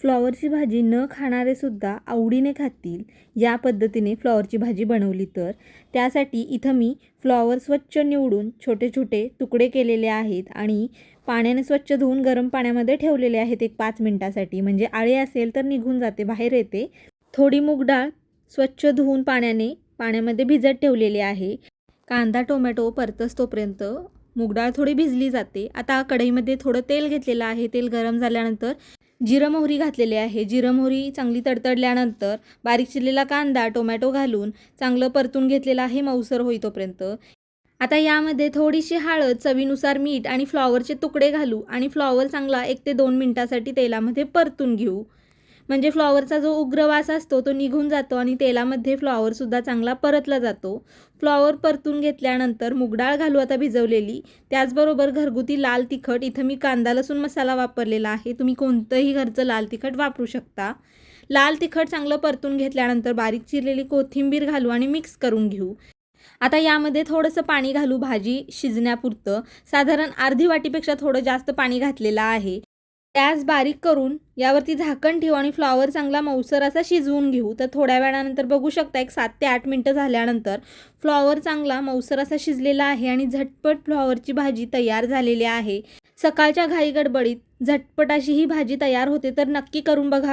फ्लॉवरची भाजी न खाणारे सुद्धा आवडीने खातील या पद्धतीने फ्लॉवरची भाजी बनवली तर. त्यासाठी इथं मी फ्लॉवर स्वच्छ निवडून छोटे छोटे तुकडे केलेले आहेत आणि पाण्याने स्वच्छ धुवून गरम पाण्यामध्ये ठेवलेले आहेत 1-5 मिनिटासाठी. म्हणजे आळे असेल तर निघून जाते, बाहेर येते. थोडी मूग डाळ स्वच्छ धुवून पाण्यामध्ये भिजत ठेवलेली आहे. कांदा टोमॅटो परतस तोपर्यंत मूग डाळ थोडी भिजली जाते. आता कढईमध्ये थोडं तेल घेतलेलं आहे. तेल गरम झाल्यानंतर जिरं मोहरी घातलेली आहे. जिरं मोहरी चांगली तडतडल्यानंतर बारीक चिरलेला कांदा टोमॅटो घालून चांगलं परतून घेतलेलं आहे मऊसर होई तोपर्यंत. आता यामध्ये थोडीशी हळद, चवीनुसार मीठ आणि फ्लॉवरचे तुकडे घालू आणि फ्लॉवर चांगला 1 ते 2 मिनिटासाठी तेलामध्ये परतून घेऊ. म्हणजे फ्लॉवरचा जो उग्र वास असतो तो निघून जातो आणि तेलामध्ये फ्लॉवरसुद्धा चांगला परतला जातो. फ्लॉवर परतून घेतल्यानंतर मूग डाळ घालू आता भिजवलेली. त्याचबरोबर घरगुती लाल तिखट, इथं मी कांदा लसूण मसाला वापरलेला आहे. तुम्ही कोणतंही घरचं लाल तिखट वापरू शकता. लाल तिखट चांगलं परतून घेतल्यानंतर बारीक चिरलेली कोथिंबीर घालू आणि मिक्स करून घेऊ. आता यामध्ये थोडंसं पाणी घालू भाजी शिजण्यापुरतं. साधारण अर्धी वाटीपेक्षा थोडं जास्त पाणी घातलेलं आहे. गॅस बारीक करून यावरती झाकण ठेवू आणि फ्लॉवर चांगला मऊसर असा शिजवून घेऊ. तर थोड्या वेळानंतर बघू शकता 7 ते 8 मिनिटं झाल्यानंतर फ्लॉवर चांगला मऊसर असा शिजलेला आहे आणि झटपट फ्लॉवरची भाजी तयार झालेली आहे. सकाळच्या घाई गडबडीत झटपट अशी ही भाजी तयार होते, तर नक्की करून बघा.